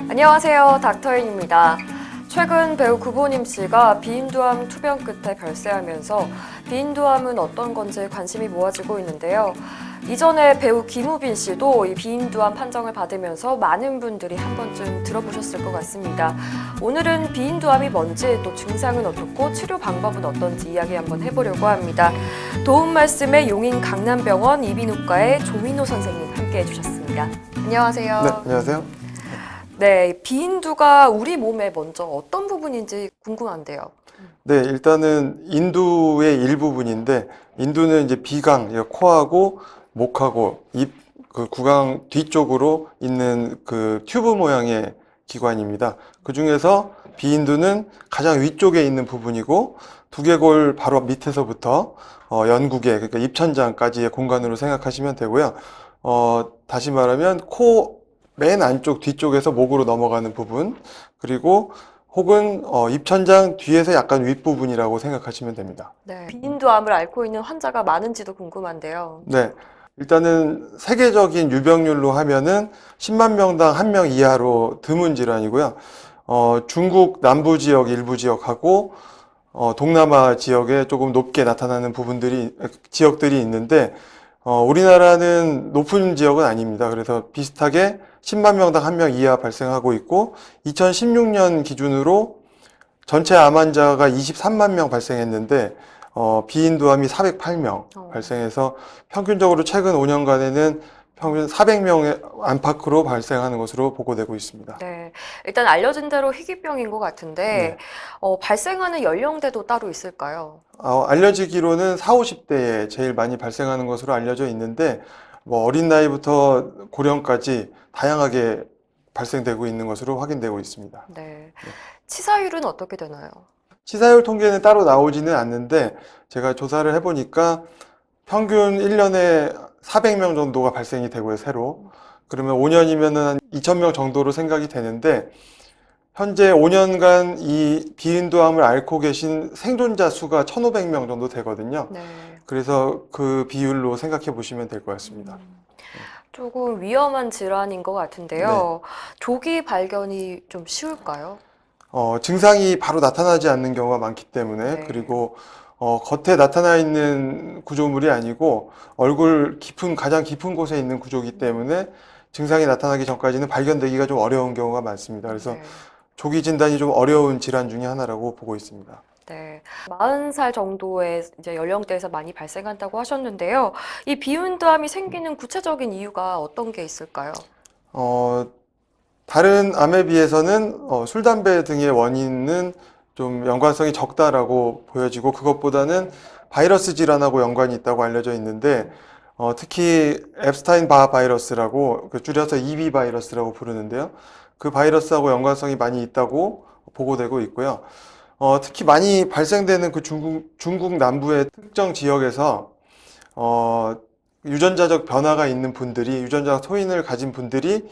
안녕하세요. 닥터인입니다. 최근 배우 구보님 씨가 비인두암 투병 끝에 별세하면서 비인두암은 어떤 건지 관심이 모아지고 있는데요. 이전에 배우 김우빈 씨도 이 비인두암 판정을 받으면서 많은 분들이 한 번쯤 들어보셨을 것 같습니다. 오늘은 비인두암이 뭔지 또 증상은 어떻고 치료 방법은 어떤지 이야기 한번 해보려고 합니다. 도움 말씀에 용인 강남병원 이비인후과의 조민호 선생님 함께 해주셨습니다. 안녕하세요. 네, 안녕하세요. 네, 비인두가 우리 몸에 먼저 어떤 부분인지 궁금한데요. 네, 일단은 인두의 일부분인데, 인두는 이제 비강, 코하고 목하고 입, 그 구강 뒤쪽으로 있는 그 튜브 모양의 기관입니다. 그 중에서 비인두는 가장 위쪽에 있는 부분이고, 두개골 바로 밑에서부터 연구개, 그러니까 입천장까지의 공간으로 생각하시면 되고요. 다시 말하면 코 맨 안쪽 뒤쪽에서 목으로 넘어가는 부분, 그리고 혹은 입천장 뒤에서 약간 윗부분이라고 생각하시면 됩니다. 네, 비인두암을 앓고 있는 환자가 많은지도 궁금한데요. 네. 일단은 세계적인 유병률로 하면은 10만 명당 1명 이하로 드문 질환이고요. 중국 남부 지역 일부 지역하고 동남아 지역에 조금 높게 나타나는 지역들이 있는데, 우리나라는 높은 지역은 아닙니다. 그래서 비슷하게 10만 명당 1명 이하 발생하고 있고, 2016년 기준으로 전체 암 환자가 23만 명 발생했는데, 비인두암이 408명 발생해서 평균적으로 최근 5년간에는 평균 400명의 안팎으로 발생하는 것으로 보고되고 있습니다. 네, 일단 알려진 대로 희귀병인 것 같은데 발생하는 연령대도 따로 있을까요? 알려지기로는 40, 50대에 제일 많이 발생하는 것으로 알려져 있는데, 뭐 어린 나이부터 고령까지 다양하게 발생되고 있는 것으로 확인되고 있습니다. 네, 치사율은 어떻게 되나요? 치사율 통계는 따로 나오지는 않는데, 제가 조사를 해보니까 평균 1년에 400명 정도가 발생이 되고요, 새로. 그러면 5년이면은 한 2,000명 정도로 생각이 되는데, 현재 5년간 이 비인두암을 앓고 계신 생존자 수가 1,500명 정도 되거든요. 네, 그래서 그 비율로 생각해 보시면 될 것 같습니다. 조금 위험한 질환인 것 같은데요. 조기 발견이 좀 쉬울까요? 증상이 바로 나타나지 않는 경우가 많기 때문에, 네. 그리고 겉에 나타나 있는 구조물이 아니고 가장 깊은 곳에 있는 구조이기 때문에 증상이 나타나기 전까지는 발견되기가 좀 어려운 경우가 많습니다. 그래서 네. 조기 진단이 좀 어려운 질환 중에 하나라고 보고 있습니다. 네, 40살 정도의 이제 연령대에서 많이 발생한다고 하셨는데요. 이 비인두암이 생기는 구체적인 이유가 어떤 게 있을까요? 다른 암에 비해서는 술, 담배 등의 원인은 좀 연관성이 적다라고 보여지고, 그것보다는 바이러스 질환하고 연관이 있다고 알려져 있는데, 특히 앱스타인 바 바이러스라고 줄여서 EB 바이러스라고 부르는데요. 그 바이러스하고 연관성이 많이 있다고 보고되고 있고요. 특히 많이 발생되는 그 중국 남부의 특정 지역에서 유전자적 변화가 있는 분들이, 유전자 소인을 가진 분들이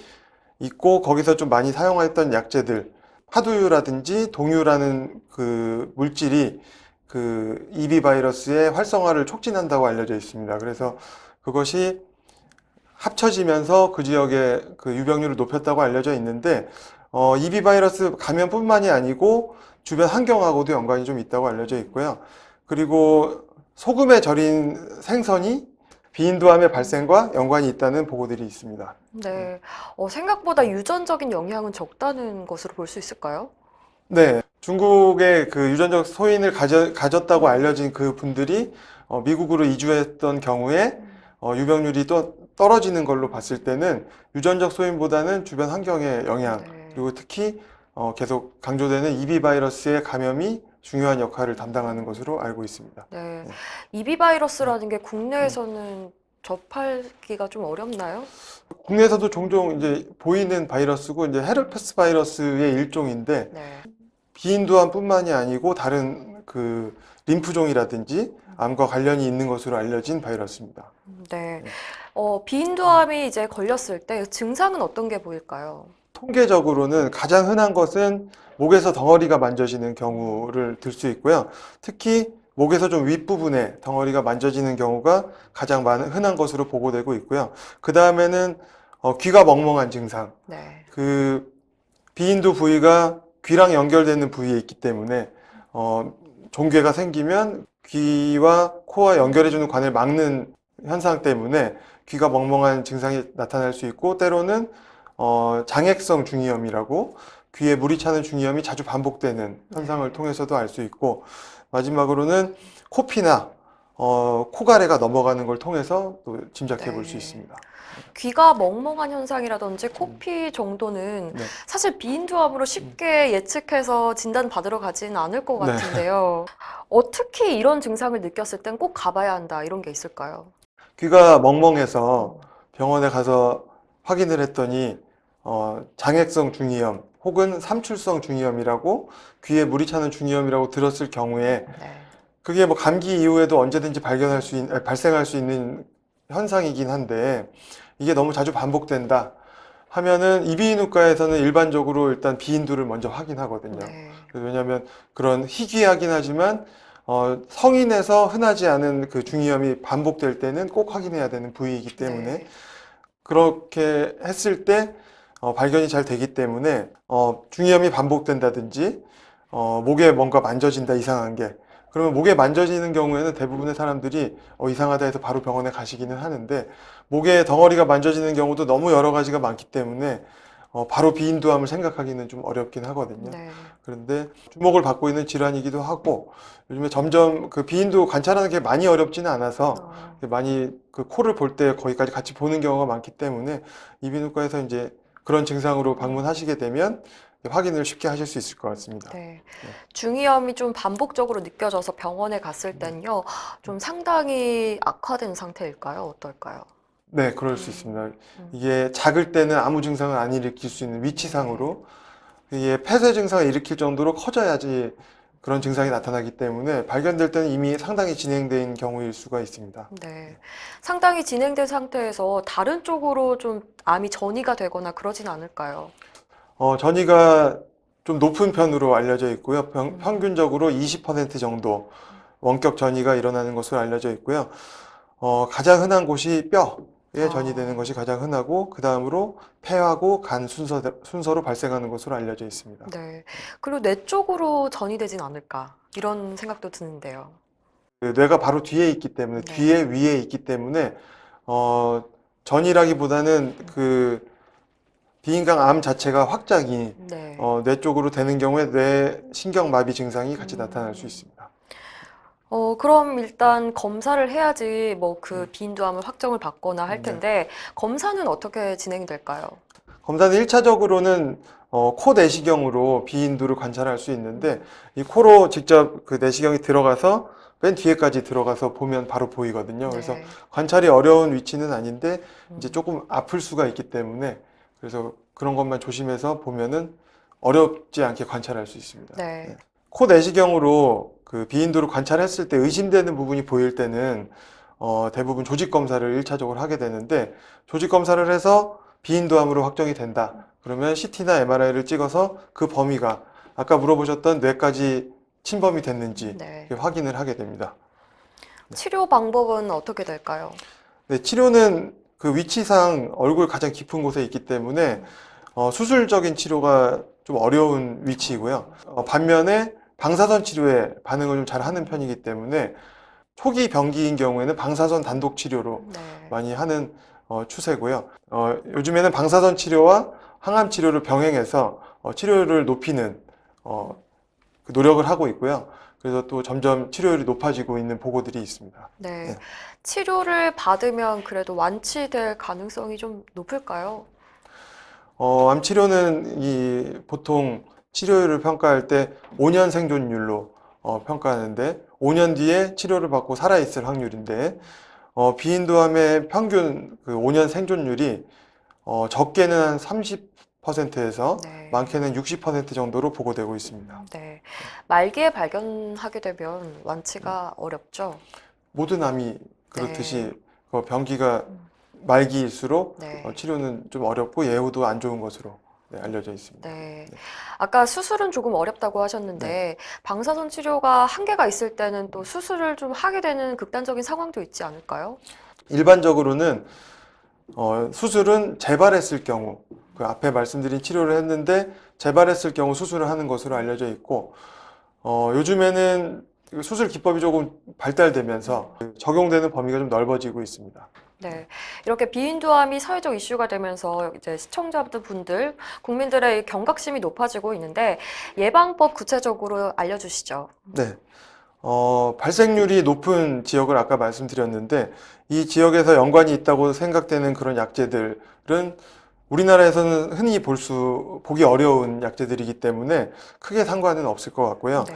있고, 거기서 좀 많이 사용했던 약제들, 파두유라든지 동유라는 그 물질이 그 EB 바이러스의 활성화를 촉진한다고 알려져 있습니다. 그래서 그것이 합쳐지면서 그 지역의 그 유병률을 높였다고 알려져 있는데, EB 바이러스 감염뿐만이 아니고 주변 환경하고도 연관이 좀 있다고 알려져 있고요. 그리고 소금에 절인 생선이 비인두암의 발생과 연관이 있다는 보고들이 있습니다. 네, 생각보다 유전적인 영향은 적다는 것으로 볼 수 있을까요? 네, 중국의 그 유전적 소인을 가졌다고 알려진 그 분들이 미국으로 이주했던 경우에 유병률이 또 떨어지는 걸로 봤을 때는 유전적 소인보다는 주변 환경의 영향, 네. 그리고 특히 계속 강조되는 EB 바이러스의 감염이 중요한 역할을 담당하는 것으로 알고 있습니다. 네, EB 바이러스라는 게 국내에서는 접하기가 좀 어렵나요? 국내에서도 종종 이제 보이는 바이러스고, 이제 헤르페스 바이러스의 일종인데, 네, 비인두암뿐만이 아니고 다른 그 림프종이라든지 암과 관련이 있는 것으로 알려진 바이러스입니다. 네. 비인두암이 이제 걸렸을 때 증상은 어떤 게 보일까요? 통계적으로는 가장 흔한 것은 목에서 덩어리가 만져지는 경우를 들 수 있고요. 특히 목에서 좀 윗부분에 덩어리가 만져지는 경우가 가장 흔한 것으로 보고되고 있고요. 그 다음에는 귀가 멍멍한 증상, 네. 그 비인두 부위가 귀랑 연결되는 부위에 있기 때문에 종괴가 생기면 귀와 코와 연결해주는 관을 막는 현상 때문에 귀가 멍멍한 증상이 나타날 수 있고, 때로는 장액성 중이염이라고 귀에 물이 차는 중이염이 자주 반복되는 현상을 통해서도 알 수 있고, 마지막으로는 코피나 코가래가 넘어가는 걸 통해서 또 짐작해 볼 수 있습니다. 귀가 멍멍한 현상이라든지 코피 정도는 네. 사실 비인두암으로 쉽게 예측해서 진단 받으러 가지는 않을 것 네. 같은데요. 어떻게 이런 증상을 느꼈을 땐 꼭 가봐야 한다 이런 게 있을까요? 귀가 멍멍해서 병원에 가서 확인을 했더니 장액성 중이염 혹은 삼출성 중이염이라고, 귀에 물이 차는 중이염이라고 들었을 경우에, 네. 그게 뭐 감기 이후에도 언제든지 발생할 수 있는 현상이긴 한데, 이게 너무 자주 반복된다 하면은 이비인후과에서는 일반적으로 일단 비인두를 먼저 확인하거든요. 네. 왜냐하면 그런 희귀하긴 하지만 성인에서 흔하지 않은 그 중이염이 반복될 때는 꼭 확인해야 되는 부위이기 때문에, 네. 그렇게 했을 때 발견이 잘 되기 때문에 중이염이 반복된다든지 목에 뭔가 만져진다, 이상한 게, 그러면 목에 만져지는 경우에는 대부분의 사람들이 이상하다 해서 바로 병원에 가시기는 하는데, 목에 덩어리가 만져지는 경우도 너무 여러 가지가 많기 때문에 바로 비인두암을 생각하기는 좀 어렵긴 하거든요. 네. 그런데 주목을 받고 있는 질환이기도 하고, 요즘에 점점 그 비인두 관찰하는 게 많이 어렵지는 않아서 많이 그 코를 볼 때 거기까지 같이 보는 경우가 많기 때문에, 이비인후과에서 이제 그런 증상으로 방문하시게 되면 확인을 쉽게 하실 수 있을 것 같습니다. 네. 중이염이 좀 반복적으로 느껴져서 병원에 갔을 땐요, 좀 상당히 악화된 상태일까요? 어떨까요? 네, 그럴 수 있습니다. 이게 작을 때는 아무 증상을 안 일으킬 수 있는 위치상으로, 이게 폐쇄 증상을 일으킬 정도로 커져야지 그런 증상이 나타나기 때문에, 발견될 때는 이미 상당히 진행된 경우일 수가 있습니다. 네. 상당히 진행된 상태에서 다른 쪽으로 좀 암이 전이가 되거나 그러진 않을까요? 전이가 좀 높은 편으로 알려져 있고요. 평균적으로 20% 정도 원격 전이가 일어나는 것으로 알려져 있고요. 가장 흔한 곳이 뼈에 전이되는 것이 가장 흔하고, 그 다음으로 폐하고 간 순서로 발생하는 것으로 알려져 있습니다. 네. 그리고 뇌 쪽으로 전이 되진 않을까 이런 생각도 드는데요. 그 뇌가 바로 뒤에 있기 때문에, 네. 뒤에 위에 있기 때문에 전이라기보다는 그 비인강 암 자체가 확장이 네. 뇌 쪽으로 되는 경우에 뇌 신경마비 증상이 같이 나타날 수 있습니다. 그럼 일단 검사를 해야지 뭐 그 비인두암을 확정을 받거나 할 텐데 검사는 어떻게 진행이 될까요? 검사는 1차적으로는 코 내시경으로 비인두를 관찰할 수 있는데, 이 코로 직접 그 내시경이 들어가서 맨 뒤에까지 들어가서 보면 바로 보이거든요. 그래서 네. 관찰이 어려운 위치는 아닌데 이제 조금 아플 수가 있기 때문에, 그래서 그런 것만 조심해서 보면은 어렵지 않게 관찰할 수 있습니다. 네. 코 내시경으로 그 비인두를 관찰했을 때 의심되는 부분이 보일 때는 대부분 조직 검사를 1차적으로 하게 되는데, 조직 검사를 해서 비인두암으로 확정이 된다 그러면 CT나 MRI를 찍어서 그 범위가 아까 물어보셨던 뇌까지 침범이 됐는지 네. 확인을 하게 됩니다. 치료 방법은 어떻게 될까요? 네, 치료는 그 위치상 얼굴 가장 깊은 곳에 있기 때문에 수술적인 치료가 좀 어려운 위치이고요. 반면에 방사선 치료에 반응을 좀 잘 하는 편이기 때문에, 초기 병기인 경우에는 방사선 단독 치료로 네. 많이 하는 추세고요. 요즘에는 방사선 치료와 항암 치료를 병행해서 치료율을 높이는 그 노력을 하고 있고요. 그래서 또 점점 치료율이 높아지고 있는 보고들이 있습니다. 네. 네. 치료를 받으면 그래도 완치될 가능성이 좀 높을까요? 암 치료는 보통 치료율을 평가할 때 5년 생존율로 평가하는데, 5년 뒤에 치료를 받고 살아있을 확률인데, 비인두암의 평균 그 5년 생존율이 적게는 한 30%에서 네. 많게는 60% 정도로 보고되고 있습니다. 네. 말기에 발견하게 되면 완치가 어렵죠? 모든 암이 그렇듯이 그 병기가 말기일수록 네. 치료는 좀 어렵고 예후도 안 좋은 것으로 알려져 있습니다. 네. 아까 수술은 조금 어렵다고 하셨는데 방사선 치료가 한계가 있을 때는 또 수술을 좀 하게 되는 극단적인 상황도 있지 않을까요? 일반적으로는 수술은 재발했을 경우, 그 앞에 말씀드린 치료를 했는데 재발했을 경우 수술을 하는 것으로 알려져 있고, 요즘에는 수술 기법이 조금 발달되면서 적용되는 범위가 좀 넓어지고 있습니다. 네, 이렇게 비인두암이 사회적 이슈가 되면서 이제 시청자분들, 국민들의 경각심이 높아지고 있는데 예방법 구체적으로 알려주시죠. 네. 발생률이 높은 지역을 아까 말씀드렸는데, 이 지역에서 연관이 있다고 생각되는 그런 약재들은 우리나라에서는 흔히 보기 어려운 약재들이기 때문에 크게 상관은 없을 것 같고요. 네.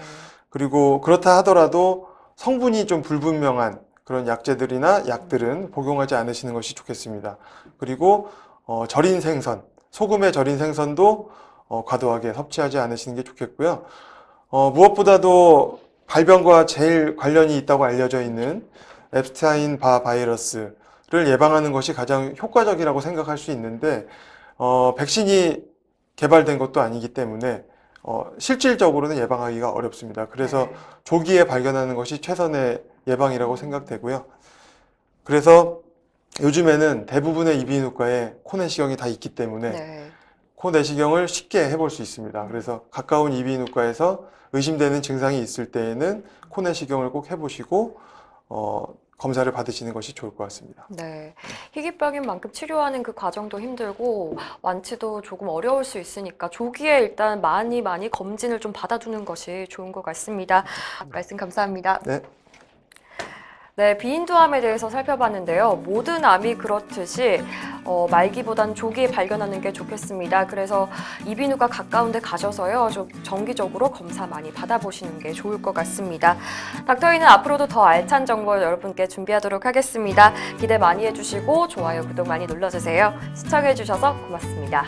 그리고 그렇다 하더라도 성분이 좀 불분명한 그런 약재들이나 약들은 복용하지 않으시는 것이 좋겠습니다. 그리고 절인 생선, 소금에 절인 생선도 과도하게 섭취하지 않으시는 게 좋겠고요. 무엇보다도 발병과 제일 관련이 있다고 알려져 있는 앱스타인 바 바이러스를 예방하는 것이 가장 효과적이라고 생각할 수 있는데, 백신이 개발된 것도 아니기 때문에 실질적으로는 예방하기가 어렵습니다. 그래서 네. 조기에 발견하는 것이 최선의 예방이라고 생각되고요. 그래서 요즘에는 대부분의 이비인후과에 코 내시경이 다 있기 때문에 네. 코 내시경을 쉽게 해볼 수 있습니다. 그래서 가까운 이비인후과에서 의심되는 증상이 있을 때에는 코 내시경을 꼭 해보시고 검사를 받으시는 것이 좋을 것 같습니다. 네, 희귀병인 만큼 치료하는 그 과정도 힘들고 완치도 조금 어려울 수 있으니까 조기에 일단 많이 검진을 좀 받아두는 것이 좋은 것 같습니다. 말씀 감사합니다. 네. 네, 비인두암에 대해서 살펴봤는데요. 모든 암이 그렇듯이 말기보단 조기에 발견하는 게 좋겠습니다. 그래서 이비인후과 가까운 데 가셔서요. 좀 정기적으로 검사 많이 받아보시는 게 좋을 것 같습니다. 닥터이는 앞으로도 더 알찬 정보 여러분께 준비하도록 하겠습니다. 기대 많이 해주시고 좋아요, 구독 많이 눌러주세요. 시청해주셔서 고맙습니다.